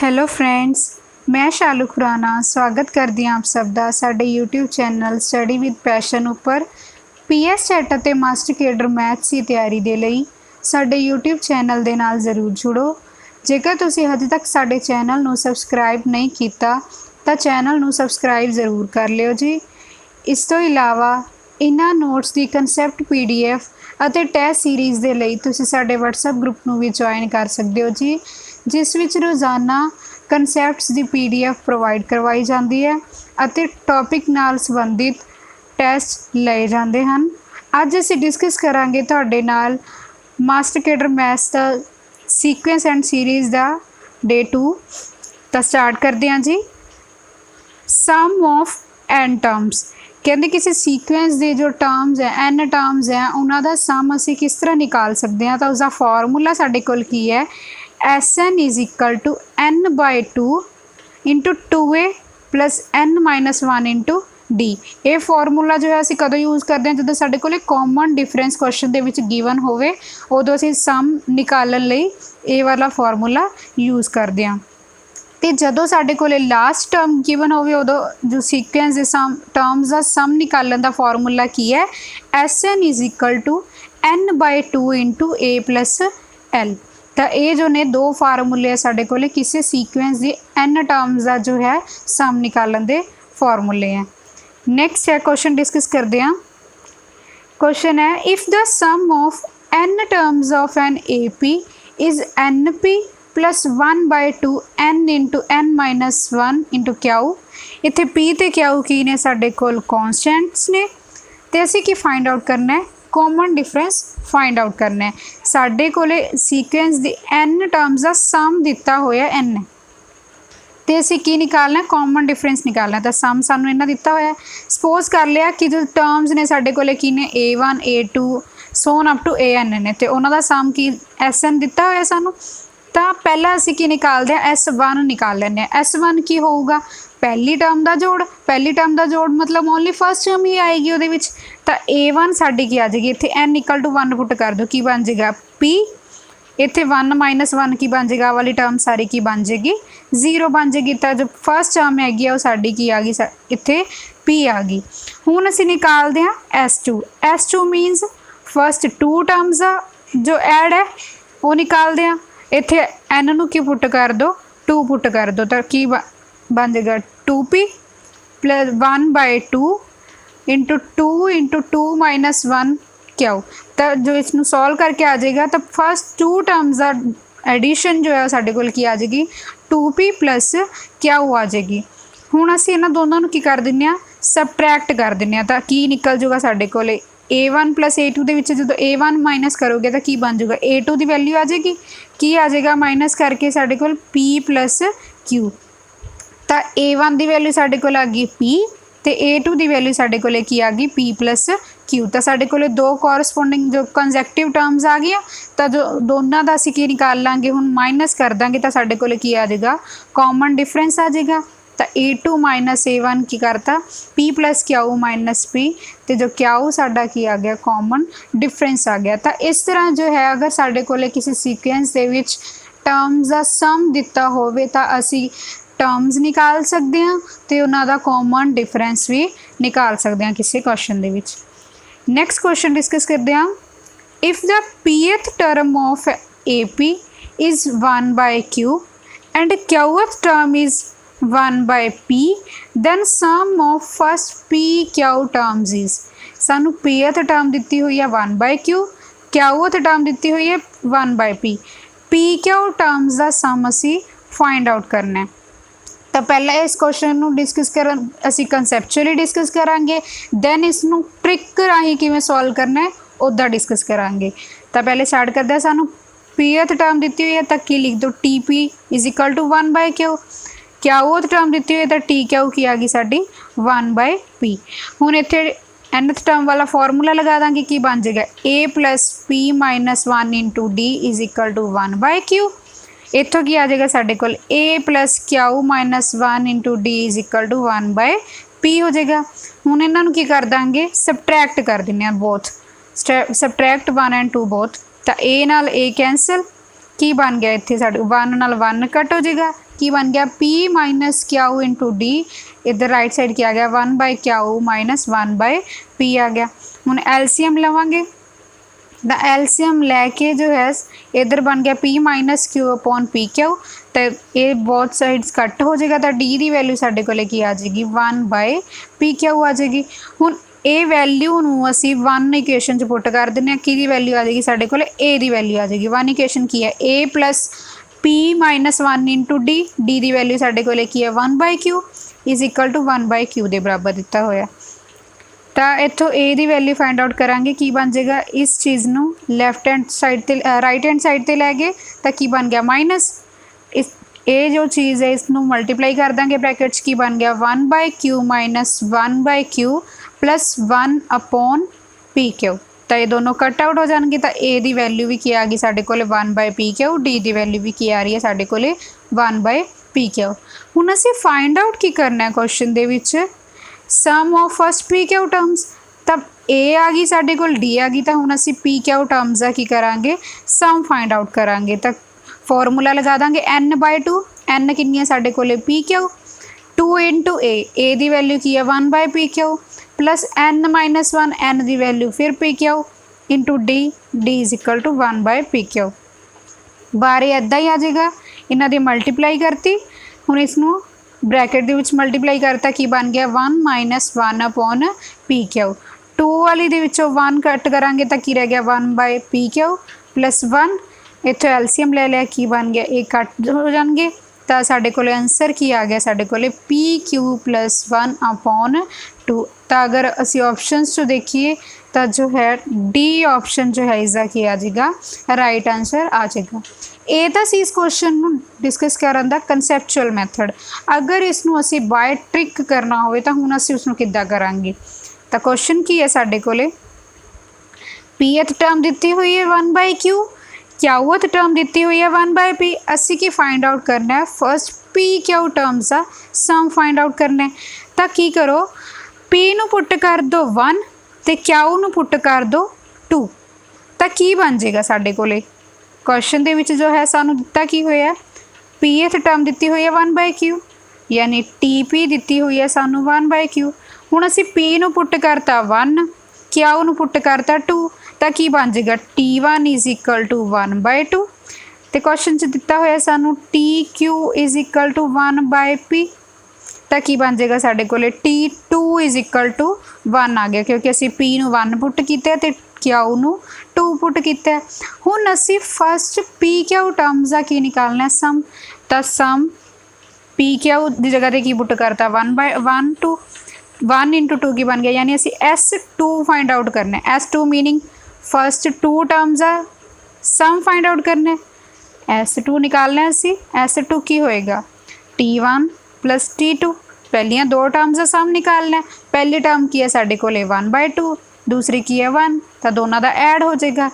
Hello friends, मैं शालू खुराना स्वागत करती हाँ आप सब का साडे YouTube channel study with passion उपर पीएस सैट ਅਤੇ मास्टर केडर मैथ्स की तैयारी के लिए साडे यूट्यूब चैनल के नाल जरूर जुड़ो। जेकर तुसी हजे तक साडे चैनल नू सबसक्राइब नहीं किया तो चैनल नू सबसक्राइब जरूर कर लियो जी। इस तो इलावा इन्हां नोट्स की कंसैप्ट PDF ਅਤੇ ਟੈਸਟ सीरीज़ के लिए तुसी साडे WhatsApp ग्रुप नू भी ज्वाइन कर सकते हो जी, जिस विच रोज़ाना कंसैप्ट्स की PDF प्रोवाइड करवाई जाती है और टॉपिक नाल संबंधित टैसट लए जाते हैं। अज असी डिस्कस करांगे तुहाडे नाल मास्टर केडर मैथ्स का सीक्वेंस एंड सीरीज़ का डे 2। तो स्टार्ट करते हैं जी। सम ऑफ एन टर्म्स कहते किसी सीक्वेंस के जो टर्म्स है एन टर्म्स है उन्होंने सम असी किस तरह निकाल सकते हैं। तो उसका फॉर्मूला साडे कोल की है SN is equal to N/2 into 2A plus N-1 into D। ये फॉर्मूला जो है असी कदों यूज़ करते हैं जो साडे कोल कॉमन डिफरेंस क्वेश्चन दे विच गिवन होवे उदों असी सम निकालण लई ये वाला फॉर्मूला यूज़ करते हैं। तो जदों साडे कोले लास्ट टर्म गिवन होवे उदों जो सीक्वेंस दे सम टर्म्स का सम निकालण का फॉर्मूला की है SN is equal to N/2 into A plus L। तो ये जो ने दो फार्मूले साडे कोले किसी सीक्वेंस की N टर्म्स का जो है सम निकालण के फॉर्मूले हैं। नैक्सट है क्वेश्चन डिस्कस करते हैं। क्वेश्चन है if the sum of N terms of an AP is NP plus 1/2 N into N-1 into Q. इत्थे P ते क्यू की ने साडे कोल कॉन्स्टेंट्स ने ते असी की फाइंड आउट करना है कॉमन डिफरेंस फाइंड आउट करना है। साडे कोले सीक्वेंस दी N टर्म्स का सम दिता होया N ते असी की निकालना है कॉमन डिफरेंस निकालना है। तो सम सानू इन्ना दिता होया सपोज कर लिया कि जो टर्म्स ने साडे कोले की ने A1 A2 Son up to AN ने ते उन्हां दा सम की SN दिता होया सानू। तो पहला असी की निकालते हैं S1 निकाल लें। S1 की होगा पहली टर्म का जोड़, पहली टर्म का जोड़ मतलब ओनली फर्स्ट टर्म ही आएगी वो। तो A1 साडी की आ जाएगी इत्थे N इक्वल टू 1 पुट कर दो की बन जाएगा P। इत्थे 1-1 की बन जाएगा वाली टर्म सारी की बन जाएगी 0 बन जाएगी। तो जो फर्स्ट टर्म हैगी वो साडी की आ गई इत्थे P आ गई। हुण असी निकालते हैं S2 मीनस फर्स्ट 2 टर्म्स जो ऐड है वो निकालते हैं। इत्थे N नू की पुट कर दो 2 पुट कर दो तो की बन जाएगा 2P plus 1/2 into 2 into 2-1 Q. तो जो इसनू सॉल्व करके आ जाएगा तो फर्स्ट 2 टर्म्स का एडिशन जो है साडे कोल की आ जाएगी 2P प्लस क्यू आ जाएगी। हुण असीं इन्हां दोनों नू की कर दिंदे सबट्रैक्ट कर दिंदे तो की निकल जूगा साडे कोल A1 प्लस A2 के विच जो A1 माइनस करोगे तो की बन जाएगा A2 की वैल्यू आ जाएगी की आ जाएगा माइनस करके साडे कोल P प्लस Q। तो A1 की वैल्यू साडे कोल आ गई P तो A2 की वैल्यू साडे कोल की आ गई P प्लस Q। तो साडे कोल दो कॉरस्पोंडिंग जो कंजैक्टिव टर्म्स आ गई तो जो दोनों का असीं की निकाल लांगे हुण माइनस कर देंगे तो साडे कोल की आ जाएगा कॉमन डिफरेंस आ जाएगा। तो A2 माइनस A1 की करता P plus Q minus P तो जो क्यू साडा की आ गया कॉमन डिफरेंस आ गया। तो इस तरह जो है अगर साडे कोले किसी सीक्वेंस दे विच टर्म्स का सम दिता होवे तो असी टर्म्स निकाल सकते हैं तो उन्हां दा कॉमन डिफरेंस भी निकाल सकते हैं किसी क्वेश्चन दे विच। नैक्सट क्वेश्चन डिस्कस करते हैं। If the pth term of AP is 1/Q and qth term is 1/P then sum of first PQ terms is। सानू pth टर्म दी हुई है 1/Q, qth टर्म दी हुई है 1/P। PQ टर्म्स का सम असी फाइंड आउट करना है। तो पहले इस क्वेश्चन नू डिस्कस कर असी कंसैप्चुअली डिस्कस करांगे दैन इसनू ट्रिक राही किवें सॉल्व करना है उदा डिस्कस करांगे। तो पहले स्टार्ट करते हैं सानू pth टर्म दी हुई है तो की लिख दो TP is equal to 1/Q। Qth term दी हुई है तो TQ की आ गई साडी 1/P। हुण इत्थे nth टर्म वाला फॉर्मूला लगा देंगे की बन जाएगा A plus P-1 into D is equal to 1/Q। इत्थों की आ जाएगा साडे कोल A plus Q-1 into D is equal to 1/P हो जाएगा। हुण इन्हां नूं की कर देंगे सबट्रैक्ट कर दिंदे बोथ सबट्रैक्ट 1 एंड 2 बोथ। तो A नाल A कैंसल की बन गया इत्थे साडे 1 नाल 1 कट हो जाएगा की बन गया P minus Q into D, इधर राइट साइड क्या आ गया 1/क्यू माइनस 1/P आ गया। हुण एलसीएम लवांगे, द एलसीएम लैके जो है इधर बन गया P minus Q upon P Q, तो ये बहुत साइड्स कट हो जाएगा, तो डी की वैल्यू साढ़े को की आ जाएगी 1/PQ आ जाएगी। हुण ए वैल्यू नूं असीं 1 इक्वेशन च पुट कर दिंदे, की वैल्यू आ जाएगी साढ़े को ए की वैल्यू आ जाएगी। 1 इक्वेशन की है a plus P minus 1 into D, d की वैल्यू साढ़े को की है 1/Q is equal to 1/Q के बराबर दिता होया। तो इत्थों ए की वैल्यू फाइंड आउट करांगे, की बन जाएगा इस चीज़ नूं लैफ्ट हैंड साइड ते राइट हैंड साइड ते लै गए तो की बन गया माइनस, इस ये जो चीज़ है इसनूं मल्टीप्लाई कर देंगे ब्रैकेट्स, की बन गया 1/Q minus 1/Q plus 1 upon PQ, तो ये दोनों कट आउट हो जाएंगे, तो ए की वैल्यू भी की आ गई साढ़े को 1/PQ, डी की वैल्यू भी की आ रही है साढ़े को 1/PQ। हुण असीं फाइंड आउट की करना है क्वेश्चन दे विच sum of first PQ terms, तब ए आ गई साढ़े को डी आ गई, तो हुण असीं PQ टर्म्स का की करांगे सम फाइंड आउट करांगे। तो फॉर्मूला लगा देंगे n/2, n कितनी है साढ़े को PQ, 2 इंटू ए की वैल्यू की है 1/PQ प्लस n-1 n की वैल्यू फिर PQ into D, D is equal to 1/PQ। बारे इदा ही आ जाएगा, इन्हों की मल्टीप्लाई करती, हुण इसनूं ब्रैकेट दे विच मल्टीप्लाई करता, की बन गया 1 माइनस 1 अपॉन PQ, 2 वाली दे विचों 1 कट करांगे तो की रह गया 1/PQ प्लस 1, इत्थों एलसीएम ले लिया, की बन गया एक कट हो जाएंगे, तो साढ़े को आंसर की आ गया साढ़े को PQ प्लस 1 अपॉन 2। तो अगर असी ऑप्शनस जो देखिए तो जो है डी ऑप्शन जो है इसका की आ जाएगा राइट आंसर आ जाएगा। ये तो सी इस क्वेश्चन नूं डिस्कस करन दा कंसैप्चुअल मैथड, अगर इसनूं असी बाय ट्रिक करना होवे तो हुण असी उसनूं किद्दां करांगे। तो क्वेश्चन की है साढ़े कोले पीएथ टर्म दी हुई है 1/Q, क्यूथ टर्म दी हुई है 1/P, असी की फाइंड आउट करना है फर्स्ट PQ टर्म्स का सम फाइंड आउट करना है। तो की करो P नूं पुट कर दो 1 तो Q नूं पुट कर दो 2, तो की बन जाएगा साढ़े कोले क्वेश्चन दे विच जो है सानू दिता की होया पीएथ टर्म दी हुई है 1/Q, यानी TP दी हुई है सानू 1/Q। हुण असी P नूं पुट करता 1, Q नूं पुट करता 2, तो की बन जाएगा T1 इज इक्वल टू 1/2, तो क्वेश्चन च दिता होया सानू TQ is equal to 1/P, तो की बन जाएगा साढ़े को T2 इज इक्वल टू 1 आ गया, क्योंकि असी P नूं 1 पुट किया तो Q नूं 2 पुट किया। हुण असी फस्ट PQ टर्म्स का की निकालना सम, तो सम PQ की जगह पर की पुट करता 1/1 2, 1 इंटू 2 की बन गया, यानी असी S2 फाइंड आउट करना है। S2 मीनिंग फस्ट 2 टर्म्स का सम फाइंड आउट करना है, S2 निकालना है असी। S2 की होएगा T1 प्लस T2, पहलियां 2 टर्म्स का सम निकालना है, पहली टर्म की है साढ़े को 1/2, दूसरी की है 1, तो दोनों का ऐड हो जाएगा,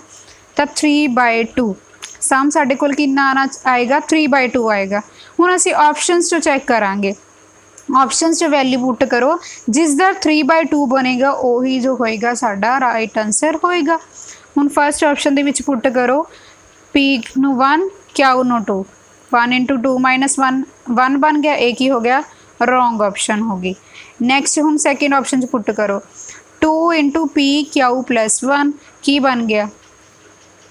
तो 3/2 सम साढ़े को कितना आना आएगा 3/2 आएगा। हुण असी ऑप्शनस जो चैक करांगे, ऑप्शनस जो वैल्यू पुट करो जिसका 3/2 बनेगा वही जो होएगा साडा राइट आंसर होएगा। हुण first option they which put करो P नूं 1 Q नूं 2, 1 इंटू 2 माइनस 1 1 बन गया, एक ही हो गया रॉन्ग ऑप्शन होगी। नैक्सट हुण सैकेंड ऑप्शन च पुट करो 2 इंटू PQ प्लस 1, की बन गया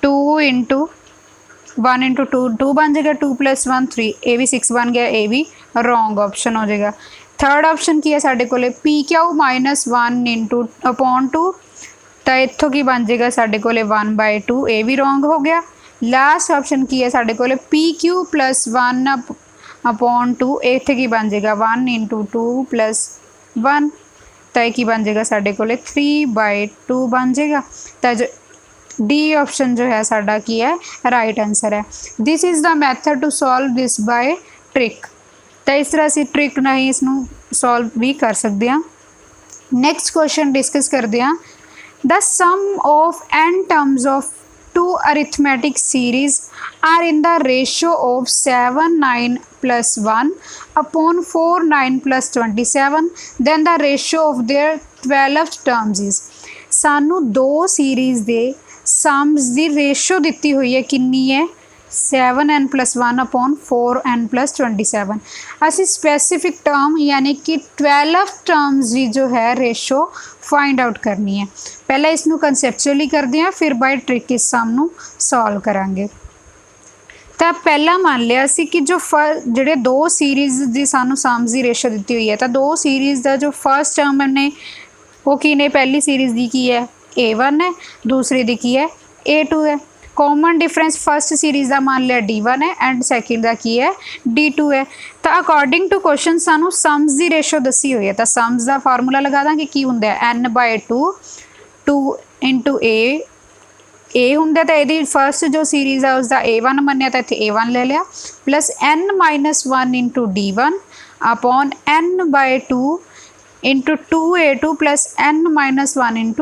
2 इंटू 1 इंटू 2 2 बन जाएगा, 2 प्लस 1 3, ए भी 6 बन गया, ए भी रॉन्ग ऑप्शन हो जाएगा। थर्ड ऑप्शन की है साढ़े को PQ माइनस 1 इंटू अपॉन 2, तो इत्थों की बन जाएगा साढ़े को 1/2, ए भी रॉन्ग हो गया। लास्ट ऑप्शन की है साढ़े को PQ प्लस 1 अपॉन 2, इत्थे की बन जाएगा 1 इंटू 2 प्लस 1, तो की बन जाएगा साढ़े को 3/2 बन जाएगा। तो जो डी ऑप्शन जो है साडा की है राइट आंसर है। This is the method to solve this by trick, तो इस तरह से ट्रिक नहीं इसनूं सॉल्व भी कर सकते हैं। नैक्सट क्वेश्चन डिस्कस करते हैं, the sum of n terms of 2 arithmetic series are in the ratio of 7 9 plus 1 upon 4 9 plus 27, then the ratio of their 12 terms is। सानू 2 सीरीज़ दे सम्स दी रेशो दी हुई है कितनी है 7n+1/4n+27। असी स्पैसीफिक टर्म यानी कि 12 टर्म्स की जो है रेशो फाइंड आउट करनी है। पहले इसनों कंसैप्चुअली करते हैं, फिर बाय ट्रिक इस सम नूं सॉल्व करांगे। तो पहला मान लिया सी कि जो जिहड़े दो सीरीज़ की सानू सम्स की रेशो दी हुई है, तो दो सीरीज़ का जो फर्स्ट टर्म ने वो की ने, पहली सीरीज़ की की है A1 है, दूसरी दी की है A2 है। कॉमन डिफरेंस फर्स्ट सीरीज़ का मान लिया D1 है एंड सैकेंड का की है D2 है। तो अकॉर्डिंग टू क्वेश्चन सानू सम्स की रेशो दसी हुई है, तो सम्स का फार्मूला लगा देंगे की हुंदा है n/2 2 × ए होंगे, तो यदि फर्स्ट जो सीरीज़ है उसका A1 मनिया, तो इतने A1 ले लिया plus n-1 × D1 upon n/2 × 2A2 plus n-1 ×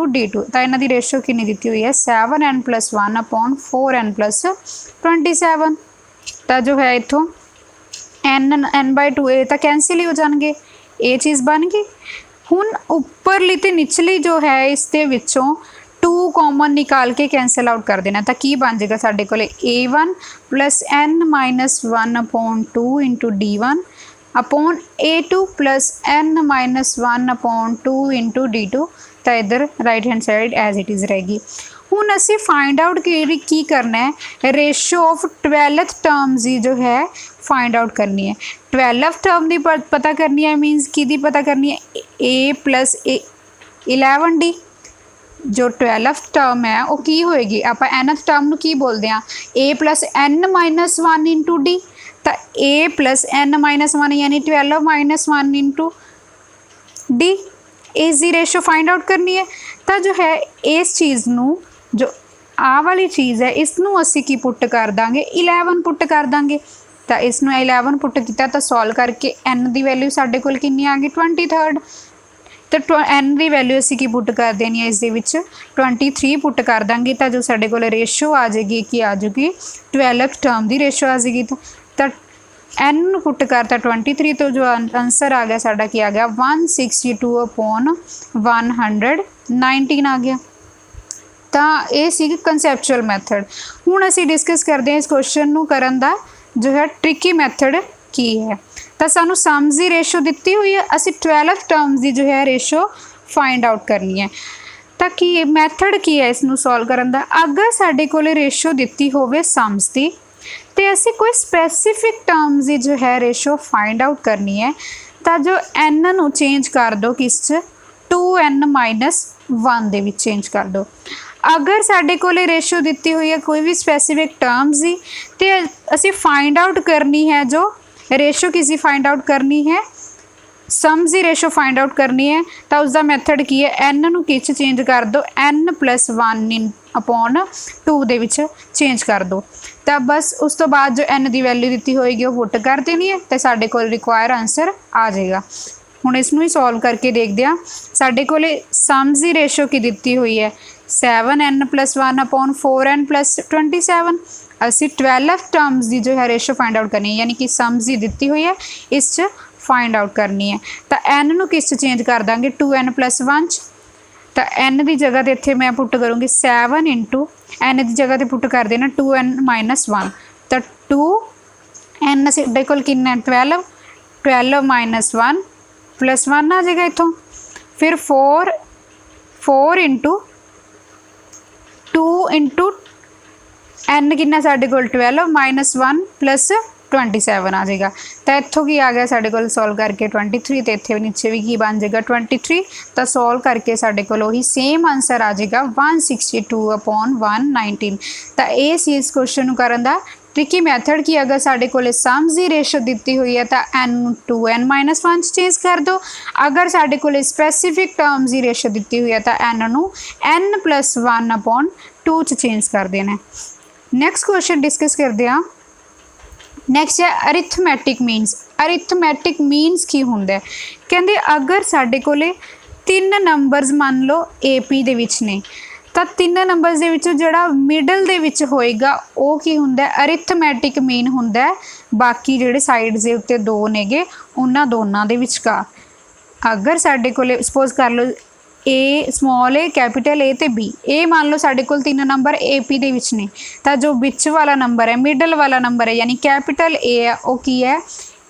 D2। तो इन्हों की रेशो कितनी दी हुई है 7n+1/4n+27। तो जो है इतों n/2 ए तो कैंसिल ही हो जाएंगे, ये चीज़ बन गई। हुण उपरली ते निचली जो है इसके विचों 2 कॉमन निकाल के कैंसल आउट कर देना, तो की बन जाएगा साढ़े को A1 plus n-1/2 × D1 upon A2 plus n-1/2 × D2। तो इधर right hand side as it is रहेगी। हुण असी फाइंड आउट की करना है, रेशो ऑफ 12th टर्म्स की जो है फाइंड आउट करनी है। 12th टर्म की पता करनी है, मीनस कि पता करनी है A प्लस 11D। जो 12th टर्म है वो की होएगी, आप nth टर्म नूं की बोलते हैं A प्लस n-1 × D। तो A प्लस n-1 यानी 12 - 1 × D इस रेशो फाइंड आउट करनी है। तो जो है इस चीज़ नूं, जो आ वाली चीज़ है इसनूं असी की पुट कर देंगे 11 पुट कर देंगे। तो इसनूं 11 पुट किया तो सॉल्व करके n की वैल्यू साढ़े कोल कितनी आ गई 23। तो n की वैल्यू असी की पुट कर देनी है, इस 23 पुट कर देंगे। तो जो साढ़े कोल रेशो आ जाएगी कि आ जाएगी 12th टर्म की रेशो आ जाएगी। तो n पुट करता 23, तो जो आंसर आ गया साढ़ा की आ गया 162/119 आ गया। तो ये सी कंसैप्चुअल मैथड। हुण असी डिस्कस करते हैं इस क्वेश्चन नूं करन दा जो है ट्रिकी मैथड की है। तो सानू सम्स की रेशो दी हुई है, असी 12th टर्म्स की जो है रेशो फाइंड आउट करनी है। तो की मैथड की है इसनूं सॉल्व करन दा, अगर साडे कोल रेशो दी होवे सम्स की, तो असी कोई स्पैसीफिक टर्म्स की जो है रेशो फाइंड आउट करनी है। तो जो n नूं चेंज कर दो किस 2n-1 दे विच चेंज कर दो। अगर साडे कोल रेशो दी हुई है कोई भी स्पैसीफिक टर्म्स की, तो असी फाइंड आउट करनी है जो रेशो किसी फाइंड आउट करनी है, सम्स की रेशो फाइंड आउट करनी है। तो उसका मैथड की है n नूं किस चेंज कर दो n+1/2 दे विच चेंज कर दो। तो बस उस तो बाद जो n की वैल्यू दी होएगी वो पुट कर देनी है, तो साडे कोल रिक्वायर आंसर आ जाएगा। हुण इसनूं ही सॉल्व करके देखते हैं। साडे कोल सम्स की रेशो की दी हुई है 7n+1/4n+27। असी 12th टर्म्स की जो है रेशो फाइंड आउट करनी है, यानी कि सम्स की दी हुई है इस फाइंड आउट करनी है। तो n नूं किस चेंज कर देंगे 2n+1। तो n की जगह तो इत्थे मैं पुट करूँगी 7 × n की जगह तो पुट कर देना 2n-1। तो 2n साडे कोल कितना 12 - 1 +1 आ जाएगा इतों, फिर 4 × 2 × n कितना साडे कोल 12 - 1 +27 आ जाएगा। तो इतों की आ गया साडे कोल सॉल्व करके 23, तो इत्थे नीचे भी की बन जाएगा 23। तो सॉल्व करके साडे कोल वही सेम आंसर आ जाएगा 162/119। तो ये सी इस क्वेश्चन नूं करन दा ट्रिकी मैथड की। अगर साडे कोल सम्स की रेशो दी हुई है तो n 2n-1 चेंज कर दो। अगर साडे कोल स्पैसीफिक टर्म्स की रेशो दी हुई है तो n नूं n+1/2 चेंज कर देना है। नैक्सट क्वेश्चन डिस्कस करते हैं। नैक्सट है अरिथमैटिक मीनस। अरिथमैटिक मीनस की हुंदा है, कहंदे अगर साडे कोले 3 नंबरस मान लो AP दे विच ने, तो 3 नंबरस दे विचों जिहड़ा मिडल दे विच होएगा वो की हुंदा है अरिथमैटिक मीन हुंदा है। बाकी जिहड़े साइड्स दे उत्ते 2 नेगे उन्हां दोनां दे विचकार। अगर साडे कोले सपोज कर लो ए स्मॉल ए कैपिटल ए ते बी। ए मान लो साडे कोल 3 नंबर ए पी दे विच ने, तो जो विच वाला नंबर है मिडल वाला नंबर है यानी कैपिटल ए है वो की है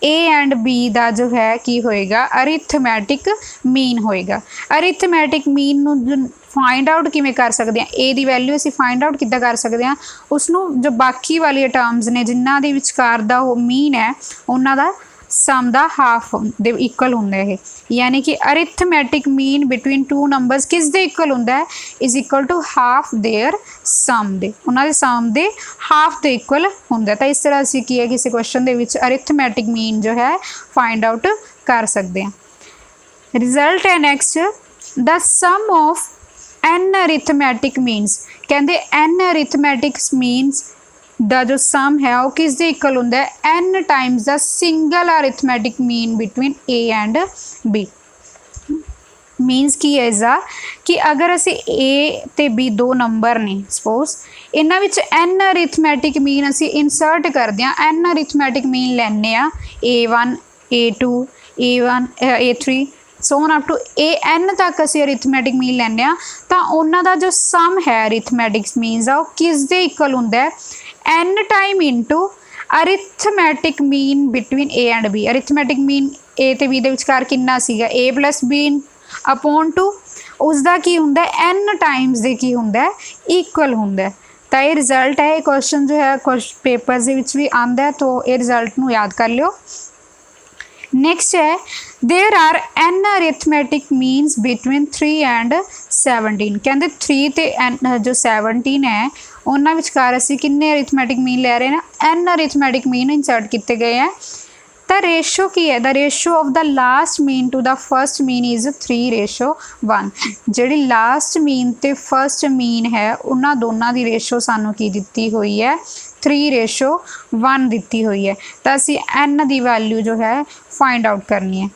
ए एंड बी का जो है की होएगा अरिथमैटिक मीन होएगा। अरिथमैटिक मीन नूं फाइंड आउट किवें कर सकते हैं, ए दी वैल्यू असीं फाइंड आउट किद्दां कर सकते हैं, उसनूं जो बाकी वाली टर्म्स ने जिन्हां दे विचकार दा वो मीन है उन्हां दा सम दा हाफ दे इक्वल हुंदा है। यानी कि arithmetic mean between two numbers किस दे इक्वल हुंदा है, is equal to half their sum दे, उन्हां दे सम दे हाफ दे इक्वल हुंदा है। तो इस तरह असीं की है किसी क्वेश्चन दे विच अरिथमैटिक मीन जो है फाइंड आउट कर सकते हैं। रिजल्ट है next, the sum of an arithmetic means, कहते एन अरिथमैटिक मीनस दा जो सम है वो किस दे इक्वल हुंदा है n times the single arithmetic mean between a and b. Means की है इसका कि अगर असी ए ते बी दो नंबर ने सपोज इन्हां विच एन अरिथमैटिक मीन असी इंसर्ट करते हैं, एन अरिथमैटिक मीन लैने आ A1 A2 A1 A3 so on up to n तक असी अरिथमैटिक मीन लैने आ, तो उन्हां दा जो सम है अरिथमैटिक मीनस आ वो किस दे इक्वल हुंदा है n time into arithmetic mean between a and b. Arithmetic mean a ते बी दे विचकार कितना सीगा a plus b upon two उसका की हुंदा एन टाइम्स दे की हुंदा इक्वल हुंदा। तो ये रिजल्ट है, क्वेश्चन जो है पेपर्स दे विच भी आंदा है, तो ये रिजल्ट नूं याद कर लियो। नेक्स्ट है there are n arithmetic means between 3 and 17। कहते 3 ते एन जो 17 है उन्होंने विचकार असी किन्ने अरिथमैटिक मीन ले रहे हैं, एन अरिथमैटिक मीन इंसर्ट किए गए हैं। तो रेशो की है, the ratio of the last mean to the first mean is 3:1। जी लास्ट मीन ते फर्स्ट मीन है उन्होंने दोनों की रेशो सानू की दी हुई है 3:1 दी हुई है। तो असी एन की वैल्यू जो है फाइंड आउट करनी है।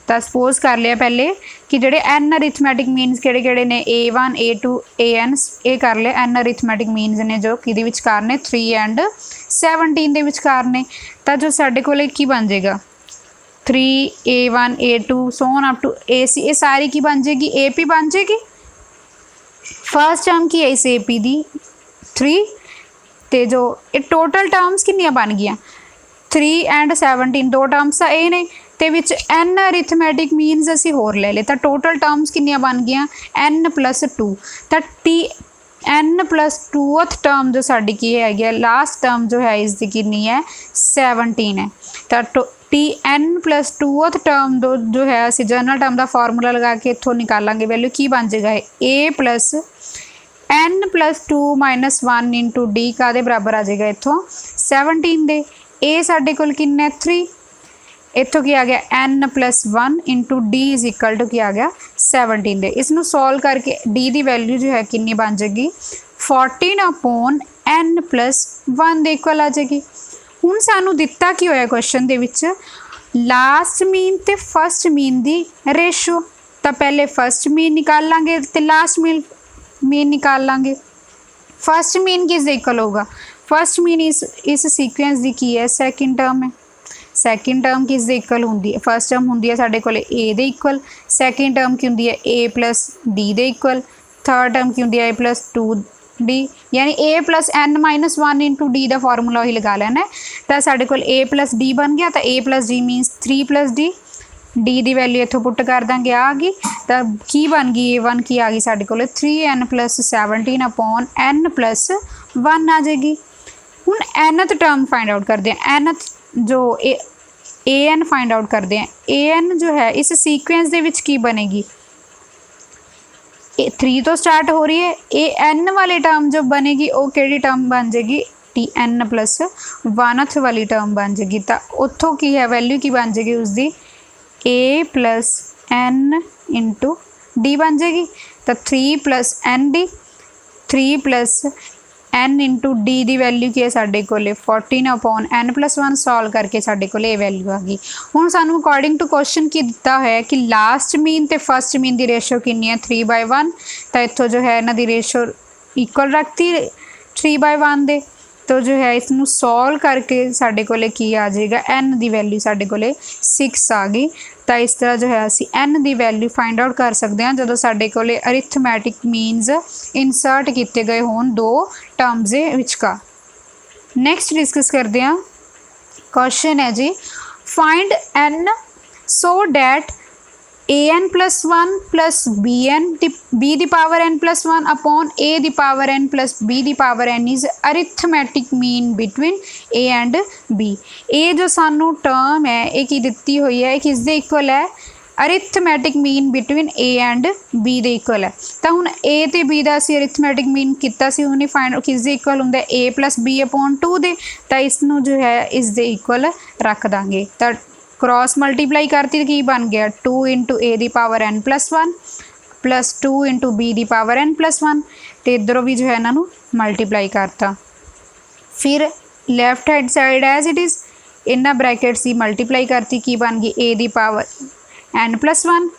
तो सपोज कर लिया पहले कि जोड़े एन अरिथमैटिक मीनस किहड़े ने A1 A2 AN ये कर लिया एन अरिथमैटिक मीनस ने जो कि विचकार ने 3 एंड 17 के विचकार ने। तो जो साडे कोल की बन जाएगा 3 A1 A2 so on up to AC, ये सारी की बन जाएगी AP बन जाएगी। फर्स्ट टर्म की है इस AP दी 3 तो जो ये टोटल टर्म्स कितनी बन गई 3 एंड 17 दो टर्म्स तो ये ने ते विच एन अरिथमैटिक मीनस असी होर ले ले तो टोटल टर्म्स कितनी बन गई n+2। तो n+2th टर्म जो साड़ी की है लास्ट टर्म जो है इसकी कितनी है 17 है। तो n+2th टर्म जो है असी जनरल टर्म का फार्मूला लगा के इतों निकालांगे वैल्यू की बन जाएगा A plus n+2 - 1 into D का बराबर आ जाएगा इतों 17 दे। ए साडे कोल किन्ना 3 इतों की आ गया n+1 into D is equal to की आ गया 17 दे। इसनों सॉल्व करके डी की वैल्यू जो है कितनी बन जाएगी 14/n+1 दे इक्वल आ जाएगी। हुण सानू दिता की होया क्वेश्चन दे विच लास्ट मीन ते फर्स्ट मीन दी रेशो। तो पहले फर्स्ट मीन निकाल लांगे ते लास्ट मीन निकाल लांगे। फर्स्ट मीन किस दे इक्वल होगा, फर्स्ट मीन इस सीक्वेंस की की है सेकंड टर्म है। सैकेंड टर्म किस दे इक्वल होंगी, फर्स्ट टर्म होंगी है साढ़े को ए दे इक्वल, सैकेंड टर्म की होंगी है A+D दे इक्वल, थर्ड टर्म की होंगी है A+2D यानी A+n-1 इंटू डी का फार्मूला ही लगा लेना है। तो साढ़े को A+D बन गया तो A+D मीनस 3+D डी की वैल्यू इतों पुट कर देंगे आ गई। तो की बन गई A1 की आ गई साढ़े को 3n+17/n+1 आ जाएगी। हुण nth टर्म फाइंड आउट करते हैं, nth जो an फाइंड आउट करते हैं। an जो है इस सीक्वेंस दे विच की बनेगी 3 तो स्टार्ट हो रही है, an वाली टर्म जो बनेगी वो केड़ी टर्म बन जाएगी n+1th वाली टर्म बन जाएगी। तो उत्थों की है वैल्यू की बन जाएगी उसकी A+n इंटू डी बन जाएगी। तो 3+ND 3+n इंटू डी की वैल्यू की है साढ़े को 14/n+1 सॉल्व करके साढ़े को वैल्यू आ गई। हुण सानू अकॉर्डिंग टू क्वेश्चन की दिता है कि लास्ट मीन ते फर्स्ट मीन की रेशो कितनी है 3/1। तो इतों जो है इन्हां दी रेशो इक्वल रखती 3/1 दे। तो जो है इसनू सॉल्व करके साडे कोले की आ जाएगा n की वैल्यू साडे कोले 6 आ गई। तो इस तरह जो है असी n की वैल्यू फाइंड आउट कर सकते हैं जो साडे कोले अरिथमैटिक मीनस इंसर्ट किए गए होन दो टर्म्स के विचकार। नैक्सट डिस्कस करते हैं क्वेश्चन है जी find n so that an+1 plus b the power n+1 upon a दी power n plus b the power n is arithmetic mean between a and b। ये जो सानू टर्म है ये की दिती हुई है किस दे इक्वल है arithmetic mean between a and b they equal है। तो हुण a ते b दा असीं अरिथमैटिक मीन कीता सी हुणे फाइंड किस दे इक्वल हुंदा a प्लस b अपॉन 2 दे। तो इसनू जो है इस दे इक्वल रख दांगे। तो क्रॉस मल्टीप्लाई करती की बन गया 2 into a the power n+1 plus 2 into b the power n+1 तो इधरों भी जो है इन्हों मल्टीप्लाई करता। फिर left hand side as it is इन्होंने ब्रैकेट्स की मल्टीप्लाई करती की बन गई a the power n+1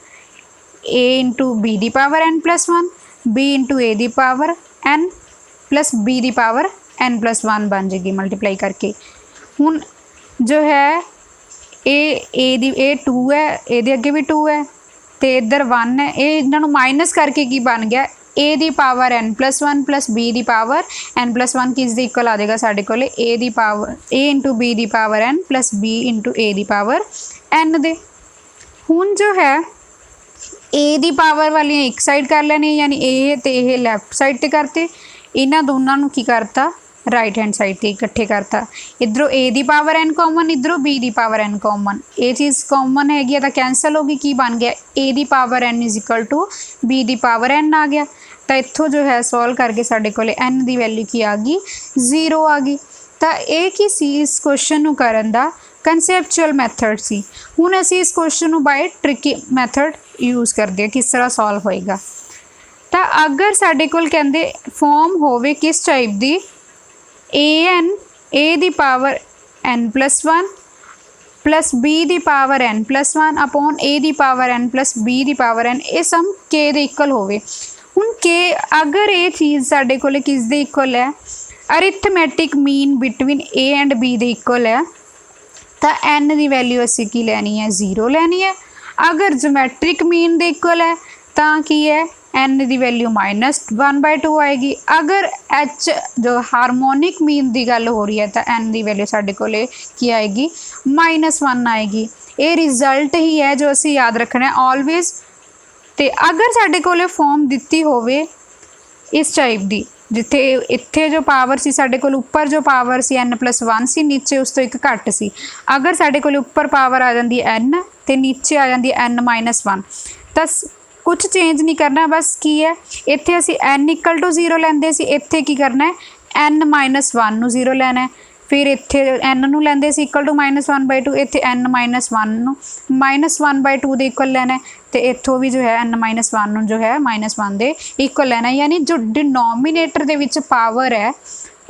a into b the power n+1 b into a the power n plus b the power n+1 बन जाएगी मल्टीप्लाई करके। हुण जो है ए 2 है ये अगे भी 2 है तो इधर 1 है ये इन्होंने माइनस करके की बन गया a the power n+1 plus b the power n+1 किस दी इक्वल आ जाएगा साढ़े को a the power a into b the power n plus b into a the power n दे। हुण जो है ए दी पावर वाली एक साइड कर लेनी यानी ए तो ये लैफ्ट साइड ते करते इन्होंने दोनों की करता राइट हैंड साइड ते इकट्ठे करता। इधरों a the power n common इधरों b दी पावर n कॉमन ये चीज़ कॉमन हैगी तो कैंसल होगी की बन गया a दी power n is equal to b the power n आ गया। तो इत्थों जो है सॉल्व करके साढ़े को n की वैल्यू की आ गई 0 आ गई। तो ये की सी इस क्वेश्चन नूं करन दा कंसैप्चुअल मैथड सी। हुण असीं इस क्वेश्चन नूं बाय ट्रिकी मैथड यूज़ करते हैं किस तरह सॉल्व होएगा। तो अगर साढ़े कोल कहंदे फॉर्म होवे किस टाइप दी a दी power n+1 plus b the power n+1 upon a दी पावर n प्लस b दी पावर n ये सम k दे इक्वल होवे। हुण k अगर ये चीज़ साढ़े कोले किस दे इक्वल है arithmetic mean between a and b they equal है तो n की वैल्यू असी की लैनी है 0 लैनी है। अगर जोमैट्रिक मीन दे इक्वल है तो की है n की वैल्यू -1/2 आएगी। अगर h जो हारमोनिक मीन की गल हो रही है तो n की वैल्यू साढ़े को की आएगी -1 आएगी। ये रिजल्ट ही है जो असी याद रखना है ऑलवेज। तो अगर साढ़े को फॉर्म दिती होवे इस टाइप की जिथे इत्थे जो पावर सी साढ़े को उपर जो पावर सी n+1 सी नीचे उस तो एक घट सी अगर साढ़े को उपर पावर आ जाती n तो नीचे आ जाती n-1 तो कुछ चेंज नहीं करना बस की है इत्थे असी n इक्वल टू 0 लेंदे सी इत्थे की करना है n-1 नू 0 लेना है। फिर इत्थे n नू लेंदे सी इक्वल टू -1/2 इत्थे n-1 नू -1/2 दे इक्वल लेना है तो इत्थों भी जो है n-1 नू जो है -1 दे इक्वल लेना है। यानी जो डिनोमीनेटर दे विच पावर है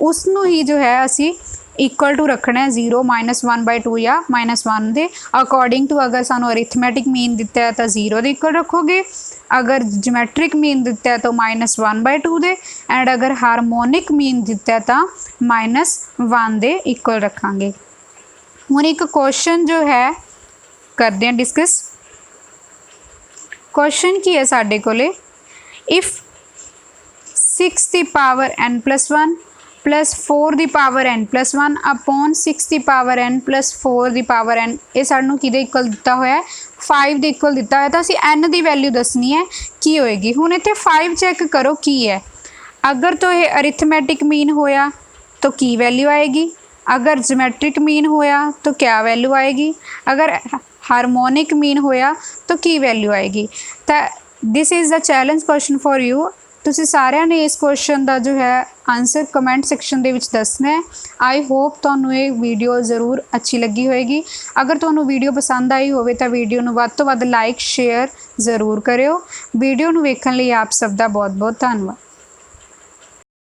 उसनू ही जो है असी इक्वल टू रखना है 0 -1/2 या -1 दे अकॉर्डिंग टू। अगर सानू अरिथमैटिक मीन दिता है तो 0 दे इक्वल रखोगे, अगर ज्योमैट्रिक मीन दिता है तो -1/2 दे एंड अगर हारमोनिक मीन दिता है तो -1 दे इक्वल रखांगे। हुण एक क्वेश्चन जो है करते हैं डिस्कस। क्वेश्चन की है साडे कोले if 6 the power n+1 plus 4 the power n+1 upon 6 the power n plus 4 the power n ये सानू किहदे इक्वल दिता होया है 5 दे इक्वल दिता है तो असी n दी वैल्यू दसनी है की होएगी। हुण इत्थे 5 चैक करो की है, अगर तो ये अरिथमैटिक मीन होया तो की वैल्यू आएगी, अगर ज्योमेट्रिक मीन होया तो क्या वैल्यू आएगी, अगर हारमोनिक मीन होया तो की वैल्यू आएगी। तो this is the challenge question for you. तुसी सारिਆਂ ने इस क्वेश्चन का जो है आंसर कमेंट सैक्शन दे विच दसना है। आई होप तुहानू ये वीडियो जरूर अच्छी लगी होएगी। अगर तुहानू वीडियो पसंद आई होवे तो वीडियो नू वध तो वध लाइक शेयर जरूर करियो। वीडियो नू वेखण लई आप सब दा बहुत बहुत धन्नवाद।